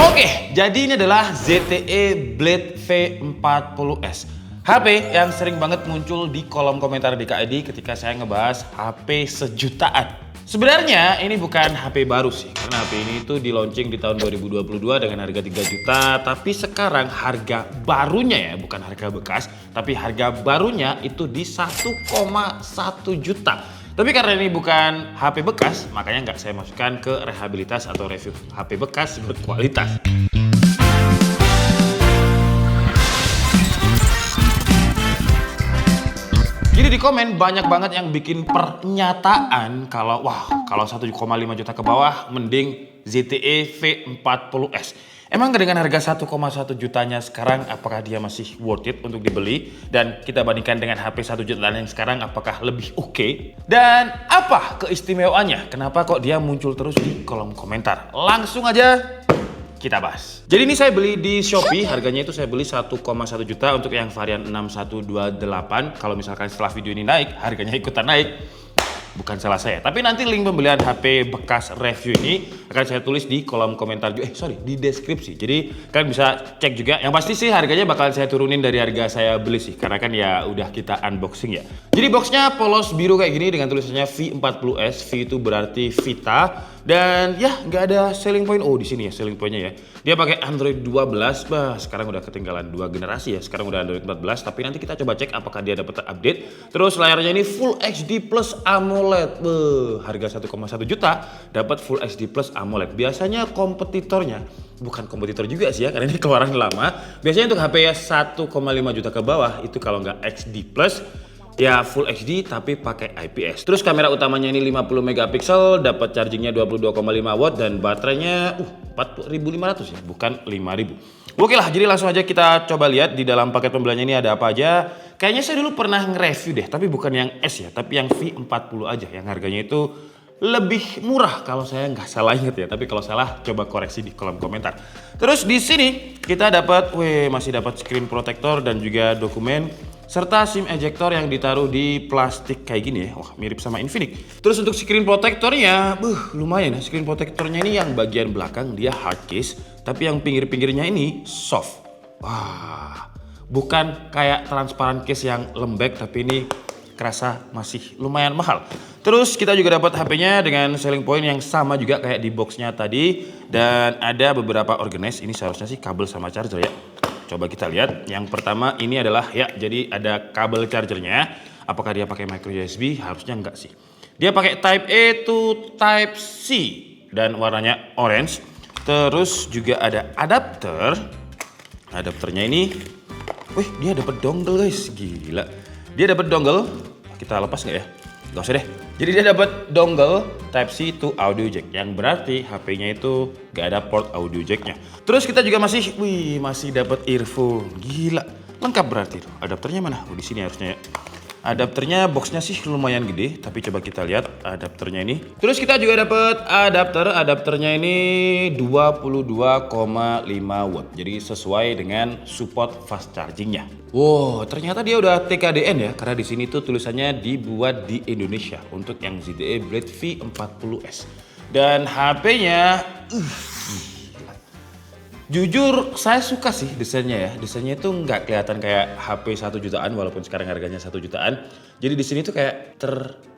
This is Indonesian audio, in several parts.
Oke, jadi ini adalah ZTE Blade V40S. HP yang sering banget muncul di kolom komentar DKID ketika saya ngebahas HP sejutaan. Sebenarnya ini bukan HP baru sih, karena HP ini itu di launching di tahun 2022 dengan harga 3 juta. Tapi sekarang harga barunya ya, bukan harga bekas, tapi harga barunya itu di 1,1 juta. Tapi karena ini bukan HP bekas, makanya nggak saya masukkan ke rehabilitas atau review HP bekas berkualitas. Jadi di komen banyak banget yang bikin pernyataan kalau 1,5 juta ke bawah mending ZTE V40S. Emang dengan harga 1,1 jutanya sekarang apakah dia masih worth it untuk dibeli? Dan kita bandingkan dengan HP 1 jutaan yang sekarang apakah lebih oke? Dan apa keistimewaannya? Kenapa kok dia muncul terus di kolom komentar? Langsung aja kita bahas. Jadi ini saya beli di Shopee, harganya itu saya beli 1,1 juta untuk yang varian 6128. Kalau misalkan setelah video ini naik, harganya ikutan naik. Bukan salah saya, tapi nanti link pembelian HP bekas review ini akan saya tulis di kolom komentar juga. Di deskripsi. Jadi kalian bisa cek juga. Yang pasti sih harganya bakal saya turunin dari harga saya beli sih, karena kan ya udah kita unboxing ya. Jadi boxnya polos biru kayak gini dengan tulisannya V40S. V itu berarti Vita. Dan ya nggak ada selling point. Oh di sini ya selling pointnya ya. Dia pakai Android 12. Sekarang udah ketinggalan 2 generasi ya. Sekarang udah Android 14. Tapi nanti kita coba cek apakah dia dapat update. Terus layarnya ini Full HD Plus AMOLED. Harga 1,1 juta dapat Full HD Plus AMOLED. Biasanya kompetitornya, bukan kompetitor juga sih ya, karena ini keluaran lama. Biasanya untuk HP ya 1,5 juta ke bawah itu kalau nggak XD Plus ya Full HD tapi pakai IPS. Terus kamera utamanya ini 50 megapiksel, dapat chargingnya 22,5 watt dan baterainya 4500 ya, bukan 5000. Oke lah, jadi langsung aja kita coba lihat di dalam paket pembeliannya ini ada apa aja. Kayaknya saya dulu pernah nge-review deh, tapi bukan yang S ya, tapi yang V40 aja yang harganya itu lebih murah kalau saya nggak salah inget ya, tapi kalau salah coba koreksi di kolom komentar. Terus di sini kita dapat, masih dapat screen protector dan juga dokumen serta SIM ejector yang ditaruh di plastik kayak gini ya. Wah, mirip sama Infinix. Terus untuk screen protectornya, lumayan ya. Screen protectornya ini yang bagian belakang dia hard case, tapi yang pinggir-pinggirnya ini soft. Wah, bukan kayak transparan case yang lembek, tapi ini kerasa masih lumayan mahal. Terus kita juga dapat HP-nya dengan selling point yang sama juga kayak di boxnya tadi. Dan ada beberapa organize, ini seharusnya sih kabel sama charger ya. Coba kita lihat. Yang pertama ini adalah ya, jadi ada kabel chargernya. Apakah dia pakai micro USB? Harusnya enggak sih. Dia pakai Type A to Type C dan warnanya orange. Terus juga ada adapter. Adapternya ini, dia dapat dongle guys, gila. Dia dapat dongle. Kita lepas nggak ya? Gak usah deh. Jadi dia dapat dongle Type C to audio jack, yang berarti HP-nya itu gak ada port audio jack-nya. Terus kita juga masih dapat earphone. Gila, lengkap berarti tuh. Adapternya mana? Di sini harusnya ya. Adapternya boxnya sih lumayan gede, tapi coba kita lihat adapternya ini. Terus kita juga dapat adapternya ini 22,5 watt. Jadi sesuai dengan support fast chargingnya. Wow, ternyata dia udah TKDN ya, karena di sini tuh tulisannya dibuat di Indonesia untuk yang ZTE Blade V40S. Dan HP-nya jujur saya suka sih desainnya ya. Desainnya itu nggak kelihatan kayak HP 1 jutaan walaupun sekarang harganya 1 jutaan. Jadi di sini tuh kayak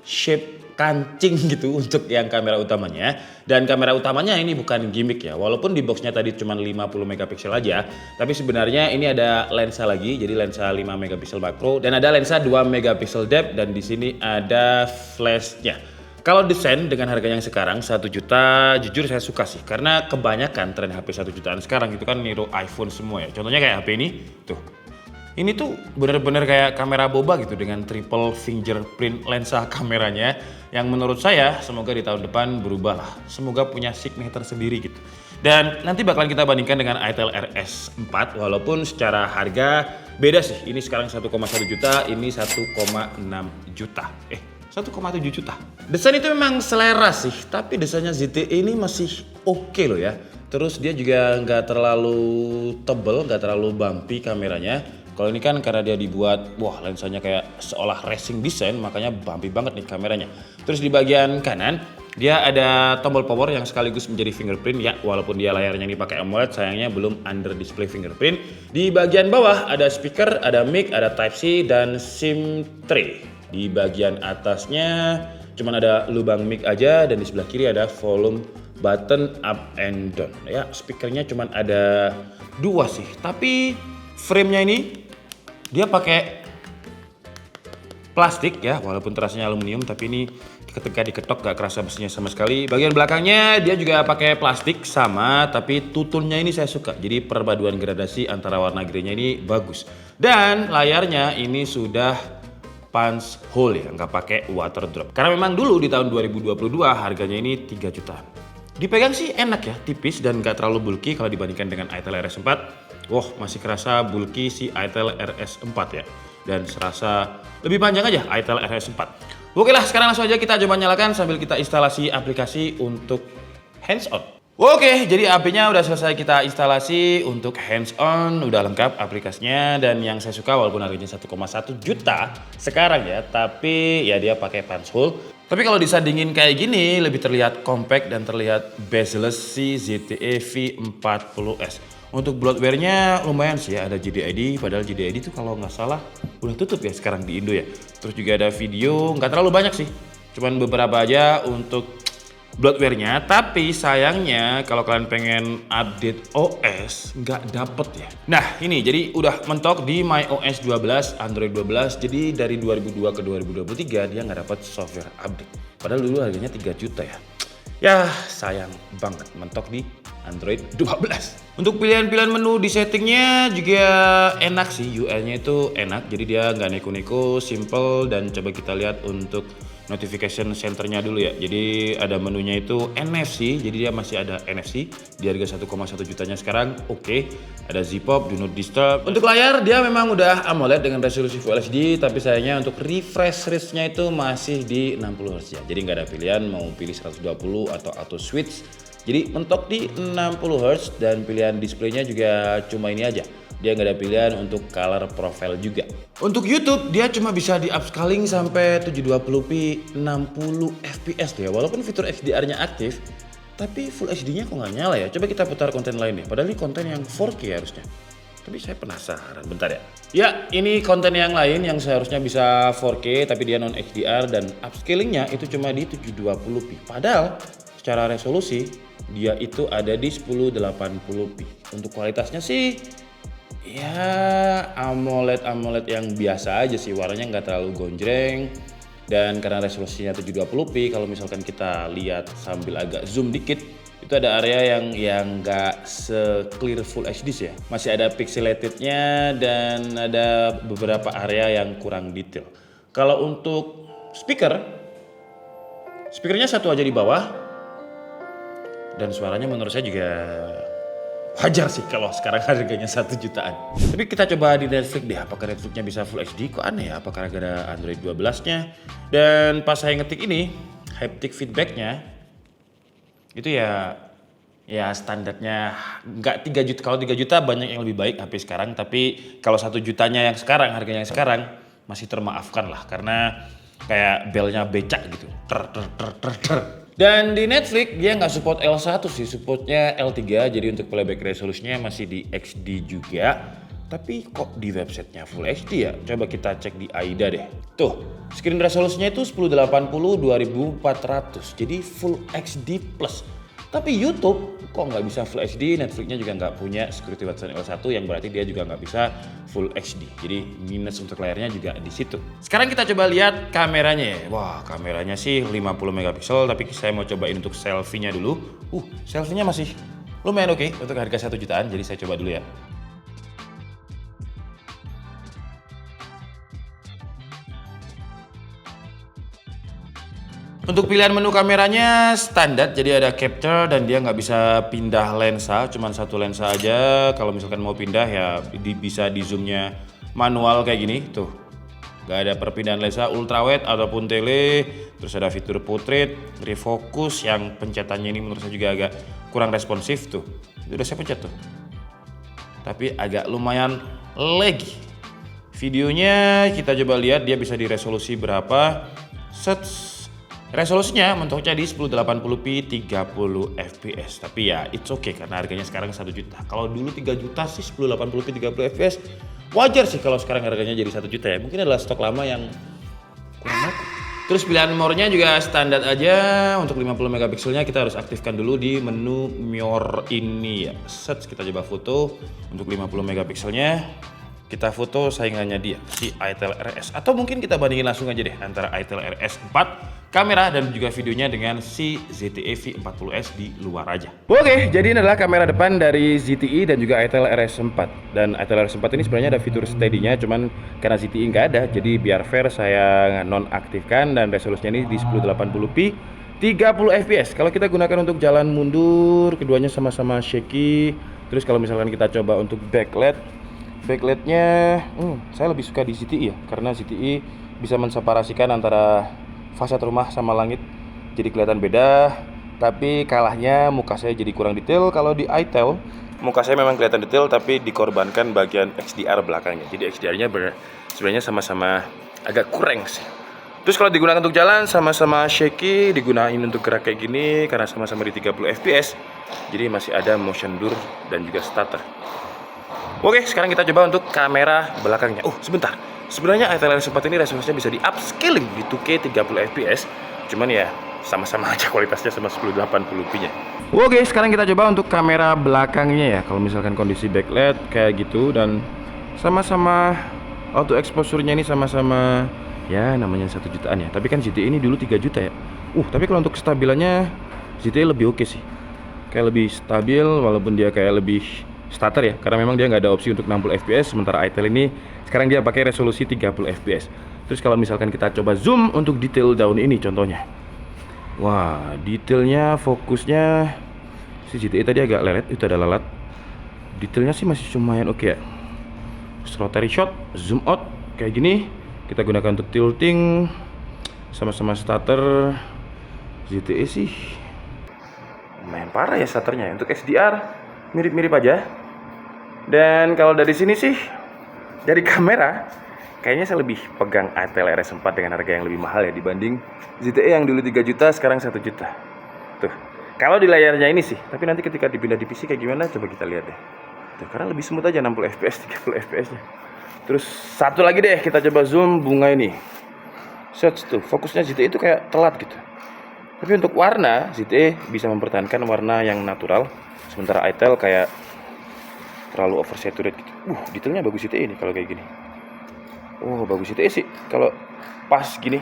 shape kancing gitu untuk yang kamera utamanya. Dan kamera utamanya ini bukan gimmick ya. Walaupun di boxnya tadi cuma 50 megapiksel aja, tapi sebenarnya ini ada lensa lagi. Jadi lensa 5 megapiksel makro dan ada lensa 2 megapiksel depth, dan di sini ada flashnya. Kalau desain dengan harga yang sekarang 1 juta, jujur saya suka sih. Karena kebanyakan tren HP 1 jutaan sekarang itu kan niru iPhone semua ya. Contohnya kayak HP ini, tuh. Ini tuh bener-bener kayak kamera boba gitu dengan triple fingerprint lensa kameranya. Yang menurut saya semoga di tahun depan berubah lah. Semoga punya signature sendiri gitu. Dan nanti bakalan kita bandingkan dengan Itel RS4. Walaupun secara harga beda sih. Ini sekarang 1,1 juta, ini 1,6 juta. 1,7 juta. Desain itu memang selera sih, tapi desainnya ZTE ini masih oke loh ya. Terus dia juga nggak terlalu tebel, nggak terlalu bumpy kameranya. Kalau ini kan karena dia dibuat, wah lensanya kayak seolah racing design, makanya bumpy banget nih kameranya. Terus di bagian kanan, dia ada tombol power yang sekaligus menjadi fingerprint ya, walaupun dia layarnya ini pakai AMOLED, sayangnya belum under display fingerprint. Di bagian bawah ada speaker, ada mic, ada Type-C dan SIM tray. Di bagian atasnya cuman ada lubang mic aja dan di sebelah kiri ada volume button up and down. Ya, speakernya cuman ada 2 sih, tapi frame-nya ini dia pakai plastik ya, walaupun terasnya aluminium, tapi ini ketika diketok gak kerasa besinya sama sekali. Bagian belakangnya dia juga pakai plastik sama, tapi tutunnya ini saya suka. Jadi perpaduan gradasi antara warna grey-nya ini bagus. Dan layarnya ini sudah punch hole ya, nggak pakai water drop. Karena memang dulu di tahun 2022 harganya ini 3 jutaan. Dipegang sih enak ya, tipis dan nggak terlalu bulky kalau dibandingkan dengan Itel RS4. Wah, masih kerasa bulky si Itel RS4 ya. Dan serasa lebih panjang aja Itel RS4. Oke lah, sekarang langsung aja kita coba nyalakan sambil kita instalasi aplikasi untuk hands on. Oke, jadi HP-nya udah selesai kita instalasi untuk hands on, udah lengkap aplikasinya, dan yang saya suka walaupun harganya 1,1 juta sekarang ya, tapi ya dia pakai punch hole. Tapi kalau disandingin kayak gini lebih terlihat compact dan terlihat bezel-less si ZTE V40S. Untuk bloatware-nya lumayan sih ya, ada JDID, padahal JDID itu kalau nggak salah udah tutup ya sekarang di Indo ya. Terus juga ada video, nggak terlalu banyak sih, cuman beberapa aja untuk bloatware-nya. Tapi sayangnya kalau kalian pengen update OS nggak dapet ya. Nah ini jadi udah mentok di MyOS 12, Android 12. Jadi dari 2002 ke 2023 dia nggak dapet software update. Padahal dulu harganya 3 juta ya. Ya sayang banget mentok di Android 12. Untuk pilihan-pilihan menu di settingnya juga enak sih, UI-nya itu enak. Jadi dia nggak neko-neko, simple, dan coba kita lihat untuk notification centernya dulu ya. Jadi ada menunya itu NFC, jadi dia masih ada NFC di harga 1,1 jutanya sekarang. Oke, ada Z-Pop, Do Not Disturb. Untuk layar dia memang udah AMOLED dengan resolusi Full HD, tapi sayangnya untuk refresh rate-nya itu masih di 60 Hz ya. Jadi nggak ada pilihan mau pilih 120 atau auto switch. Jadi mentok di 60 Hz dan pilihan displaynya juga cuma ini aja. Dia nggak ada pilihan untuk color profile juga. Untuk YouTube dia cuma bisa di upscaling sampai 720p 60 fps ya. Walaupun fitur HDR-nya aktif, tapi Full HD-nya kok nggak nyala ya. Coba kita putar konten lain deh. Padahal ini konten yang 4K harusnya. Tapi saya penasaran, bentar ya. Ya, ini konten yang lain yang seharusnya bisa 4K tapi dia non HDR dan upscalingnya itu cuma di 720p. Padahal secara resolusi dia itu ada di 1080p. Untuk kualitasnya sih ya AMOLED yang biasa aja sih, warnanya nggak terlalu gonjreng. Dan karena resolusinya 720p, kalau misalkan kita lihat sambil agak zoom dikit, itu ada area yang nggak se-clear Full HD sih ya. Masih ada pixelatednya dan ada beberapa area yang kurang detail. Kalau untuk speakernya satu aja di bawah. Dan suaranya menurut saya juga wajar sih kalau sekarang harganya 1 jutaan. Tapi kita coba di Netflix deh, apakah Netflixnya bisa Full HD? Kok aneh ya, apakah ada Android 12-nya? Dan pas saya ngetik ini, haptic feedback-nya itu ya standarnya nggak 3 juta. Kalau 3 juta banyak yang lebih baik HP sekarang, tapi kalau 1 jutanya yang sekarang, harganya yang sekarang masih termaafkan lah, karena kayak belnya becak gitu. Ter. Dan di Netflix dia nggak support L1 sih, supportnya L3, jadi untuk playback resolusinya masih di XD juga. Tapi kok di websitenya Full HD ya? Coba kita cek di AIDA deh. Tuh, screen resolusinya itu 1080 2400, jadi Full HD plus. Tapi YouTube kok nggak bisa Full HD, Netflixnya juga nggak punya security button L1, yang berarti dia juga nggak bisa Full HD. Jadi minus untuk layarnya juga di situ. Sekarang kita coba lihat kameranya ya. Wah, kameranya sih 50 megapiksel, tapi saya mau cobain untuk selfie-nya dulu. Selfie-nya masih lumayan oke untuk harga 1 jutaan, jadi saya coba dulu ya. Untuk pilihan menu kameranya standar, jadi ada capture dan dia nggak bisa pindah lensa, cuman satu lensa aja. Kalau misalkan mau pindah ya bisa di zoomnya manual kayak gini, tuh. Nggak ada perpindahan lensa ultrawide ataupun tele. Terus ada fitur portrait, refocus yang pencetannya ini menurut saya juga agak kurang responsif tuh. Itu udah saya pencet tuh. Tapi agak lumayan laggy. Videonya kita coba lihat dia bisa di resolusi berapa. Set. Resolusinya mentoknya di 1080p 30 fps. Tapi ya it's okay karena harganya sekarang 1 juta. Kalau dulu 3 juta sih 1080p 30 fps. Wajar sih kalau sekarang harganya jadi 1 juta ya. Mungkin adalah stok lama yang kurang laku. Terus pilihan memorinya juga standar aja. Untuk 50 megapikselnya kita harus aktifkan dulu di menu More ini ya. Set, kita coba foto. Untuk 50 megapikselnya kita foto saingannya dia, si ITEL RS. Atau mungkin kita bandingin langsung aja deh antara ITEL RS 4 kamera dan juga videonya dengan si ZTE V40S di luar aja. Oke, jadi ini adalah kamera depan dari ZTE dan juga ITEL RS 4. Dan ITEL RS 4 ini sebenarnya ada fitur steady-nya, cuman karena ZTE nggak ada, jadi biar fair saya nonaktifkan dan resolusinya ini di 1080p 30 fps. Kalau kita gunakan untuk jalan mundur, keduanya sama-sama shaky. Terus kalau misalkan kita coba untuk backlightnya, saya lebih suka di ZTE ya, karena ZTE bisa menseparasikan antara fasad rumah sama langit, jadi kelihatan beda. Tapi kalahnya muka saya jadi kurang detail. Kalau di ITEL, muka saya memang kelihatan detail, tapi dikorbankan bagian XDR belakangnya. Jadi XDR-nya sebenarnya sama-sama agak kurang sih. Terus kalau digunakan untuk jalan sama-sama shaky, digunain untuk gerak kayak gini karena sama-sama di 30 fps. Jadi masih ada motion blur dan juga stutter. Oke, sekarang kita coba untuk kamera belakangnya. Sebentar. Sebenarnya ITEL RS 4 ini resolusinya bisa di upscaling di 2K 30 fps. Cuman ya sama-sama aja kualitasnya sama 1080p-nya. Oke, sekarang kita coba untuk kamera belakangnya ya. Kalau misalkan kondisi backlight kayak gitu dan sama-sama auto exposure-nya ini sama-sama ya namanya 1 jutaan ya. Tapi kan ZTE ini dulu 3 juta ya. Tapi kalau untuk kestabilannya ZTE lebih oke sih. Kayak lebih stabil walaupun dia kayak lebih starter ya, karena memang dia nggak ada opsi untuk 60 fps, sementara ITEL ini sekarang dia pakai resolusi 30 fps. Terus kalau misalkan kita coba zoom untuk detail daun ini contohnya, wah detailnya, fokusnya si ZTE tadi agak lelet, itu ada lalat. Detailnya sih masih lumayan oke ya. Rotary shot, zoom out kayak gini, kita gunakan untuk tilting, sama-sama starter. ZTE sih lumayan parah ya starternya. Untuk XDR mirip-mirip aja. Dan kalau dari sini sih, dari kamera kayaknya saya lebih pegang ITEL RS 4 dengan harga yang lebih mahal ya dibanding ZTE yang dulu 3 juta sekarang 1 juta. Tuh, kalau di layarnya ini sih, tapi nanti ketika dipindah di PC kayak gimana coba kita lihat deh. Tuh, karena lebih smooth aja 60 fps, 30 fps nya. Terus satu lagi deh, kita coba zoom bunga ini. Search tuh, fokusnya ZTE itu kayak telat gitu. Tapi untuk warna, ZTE bisa mempertahankan warna yang natural, sementara ITEL kayak terlalu oversaturated gitu. Detailnya bagus ZTE ini kalau kayak gini. Bagus ZTE sih kalau pas gini.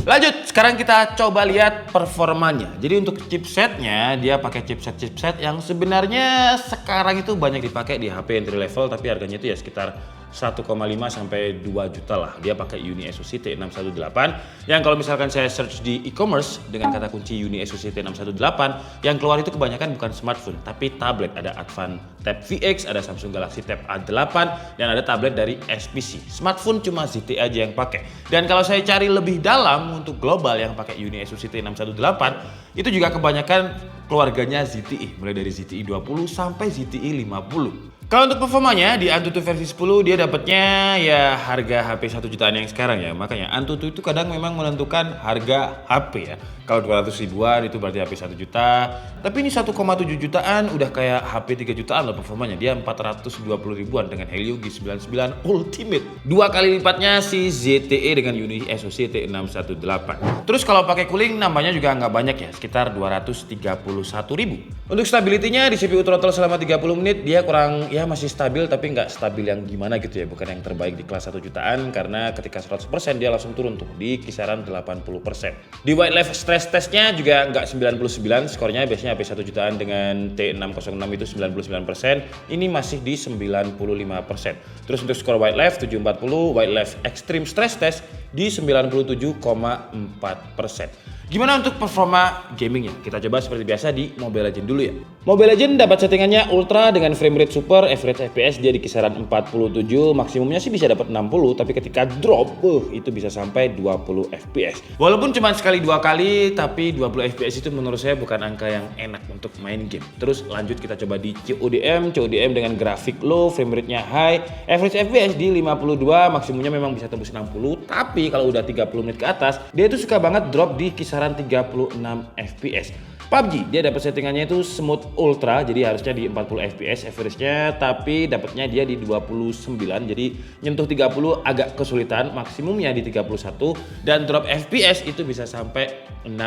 Lanjut, sekarang kita coba lihat performanya. Jadi untuk chipsetnya, dia pakai chipset yang sebenarnya sekarang itu banyak dipakai di HP entry level, tapi harganya itu ya sekitar 1,5 sampai 2 juta lah. Dia pakai UniSoC T618 yang kalau misalkan saya search di e-commerce dengan kata kunci UniSoC T618, yang keluar itu kebanyakan bukan smartphone tapi tablet. Ada Advan Tab VX, ada Samsung Galaxy Tab A8, dan ada tablet dari SPC. Smartphone cuma ZTE aja yang pakai. Dan kalau saya cari lebih dalam untuk global yang pakai UniSoC T618, itu juga kebanyakan keluarganya ZTE, mulai dari ZTE 20 sampai ZTE 50. Kalau untuk performanya di Antutu versi 10 dia dapatnya ya harga HP 1 jutaan yang sekarang ya. Makanya Antutu itu kadang memang menentukan harga HP ya. Kalau 200 ribuan itu berarti HP 1 juta. Tapi ini 1,7 jutaan udah kayak HP 3 jutaan loh performanya. Dia 420 ribuan dengan Helio G99 Ultimate. 2 kali lipatnya si ZTE dengan UniSoC T618. Terus kalau pakai cooling nambahnya juga nggak banyak ya, sekitar 231 ribu. Untuk stability-nya di CPU throttle selama 30 menit dia kurang ya masih stabil, tapi nggak stabil yang gimana gitu ya, bukan yang terbaik di kelas 1 jutaan karena ketika 100% dia langsung turun tuh di kisaran 80%. Di white life stress testnya juga nggak 99 skornya, biasanya HP 1 jutaan dengan T606 itu 99%, ini masih di 95%. Terus untuk skor white life 740, white life extreme stress test di 97,4%. Gimana untuk performa gamingnya? Kita coba seperti biasa di Mobile Legends dulu ya. Mobile Legends dapat settingannya ultra dengan frame rate super, average FPS dia di kisaran 47, maksimumnya sih bisa dapat 60, tapi ketika drop, itu bisa sampai 20 FPS. Walaupun cuma sekali dua kali, tapi 20 FPS itu menurut saya bukan angka yang enak untuk main game. Terus lanjut kita coba di CODM dengan grafik low, frame rate-nya high, average FPS di 52, maksimumnya memang bisa tembus 60, tapi kalau udah 30 menit ke atas, dia itu suka banget drop di kisaran 36 FPS. PUBG dia dapat settingannya itu smooth ultra, jadi harusnya di 40 FPS average-nya, tapi dapatnya dia di 29, jadi nyentuh 30 agak kesulitan, maksimumnya di 31 dan drop FPS itu bisa sampai 6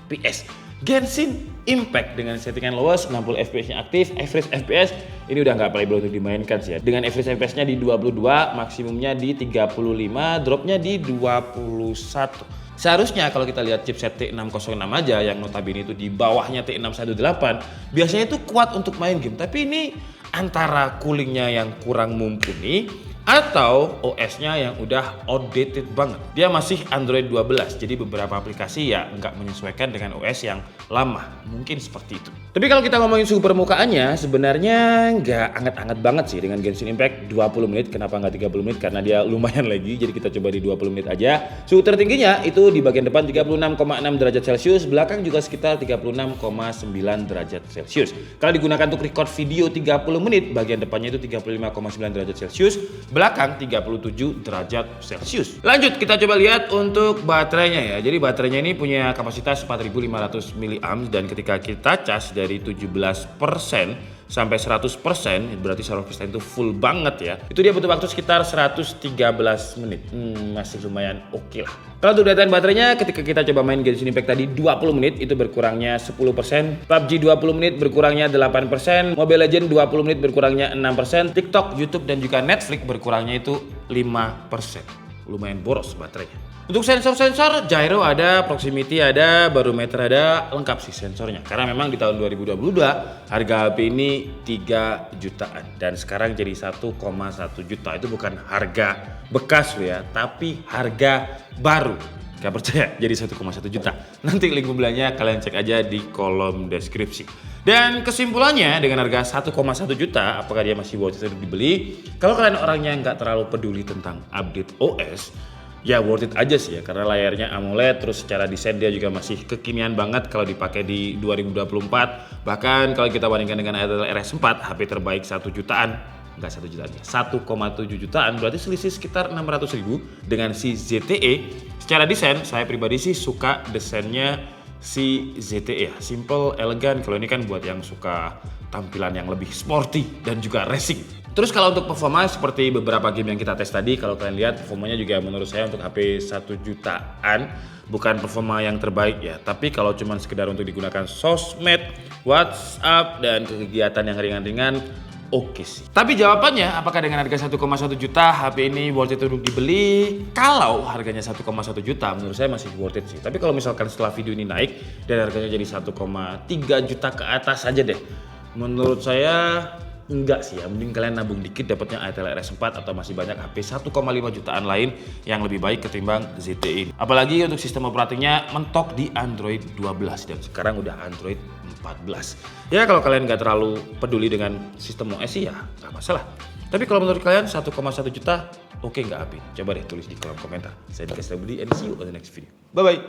FPS. Genshin Impact dengan settingan lowest 60 FPS-nya aktif, average FPS ini udah nggak playable untuk dimainkan sih ya. Dengan average FPS-nya di 22, maksimumnya di 35, dropnya di 21. Seharusnya kalau kita lihat chipset T606 aja yang notabene itu di bawahnya T618 biasanya itu kuat untuk main game, tapi ini antara coolingnya yang kurang mumpuni atau OS-nya yang udah outdated banget. Dia masih Android 12, jadi beberapa aplikasi ya nggak menyesuaikan dengan OS yang lama. Mungkin seperti itu. Tapi kalau kita ngomongin suhu permukaannya, sebenarnya nggak anget-anget banget sih dengan Genshin Impact 20 menit. Kenapa nggak 30 menit? Karena dia lumayan lagi, jadi kita coba di 20 menit aja. Suhu tertingginya itu di bagian depan 36,6 derajat Celcius, belakang juga sekitar 36,9 derajat Celcius. Kalau digunakan untuk record video 30 menit, bagian depannya itu 35,9 derajat Celcius, belakang 37 derajat Celcius. Lanjut kita coba lihat untuk baterainya ya. Jadi baterainya ini punya kapasitas 4500 mAh dan ketika kita cas dari 17% sampai 100%, berarti 100% itu full banget ya. Itu dia butuh waktu sekitar 113 menit. Masih lumayan oke lah. Kalau untuk data baterainya, ketika kita coba main Genshin Impact tadi 20 menit itu berkurangnya 10%, PUBG 20 menit berkurangnya 8%, Mobile Legends 20 menit berkurangnya 6%, TikTok, YouTube dan juga Netflix berkurangnya itu 5%. Lumayan boros baterainya. Untuk sensor-sensor, gyro ada, proximity ada, barometer ada, lengkap sih sensornya. Karena memang di tahun 2022 harga HP ini 3 jutaan dan sekarang jadi 1,1 juta. Itu bukan harga bekas loh ya, tapi harga baru. Gak percaya, jadi 1,1 juta. Nanti link pembeliannya kalian cek aja di kolom deskripsi. Dan kesimpulannya dengan harga 1,1 juta, apakah dia masih worth it untuk dibeli? Kalau kalian orangnya nggak terlalu peduli tentang update OS, ya worth it aja sih ya, karena layarnya AMOLED, terus secara desain dia juga masih kekinian banget kalau dipakai di 2024. Bahkan kalau kita bandingkan dengan Intel RS4, HP terbaik 1 jutaan, enggak 1 jutaan ya, 1,7 jutaan, berarti selisih sekitar 600.000 dengan si ZTE. Secara desain, saya pribadi sih suka desainnya si ZTE ya, simple, elegan. Kalau ini kan buat yang suka tampilan yang lebih sporty dan juga racing. Terus kalau untuk performa seperti beberapa game yang kita tes tadi, kalau kalian lihat performanya juga menurut saya untuk HP 1 jutaan bukan performa yang terbaik ya. Tapi kalau cuma sekedar untuk digunakan sosmed, WhatsApp dan kegiatan yang ringan-ringan, oke sih. Tapi jawabannya apakah dengan harga 1,1 juta HP ini worth it untuk dibeli? Kalau harganya 1,1 juta menurut saya masih worth it sih. Tapi kalau misalkan setelah video ini naik dan harganya jadi 1,3 juta ke atas aja deh, menurut saya enggak sih ya, mending kalian nabung dikit dapatnya Intel RS4 atau masih banyak HP 1,5 jutaan lain yang lebih baik ketimbang ZTE. Apalagi untuk sistem operatingnya mentok di Android 12 dan sekarang udah Android 14. Ya kalau kalian nggak terlalu peduli dengan sistem OS sih ya nggak masalah. Tapi kalau menurut kalian 1,1 juta oke nggak HP? Coba deh tulis di kolom komentar. Saya Dika Budi and see you on the next video. Bye bye.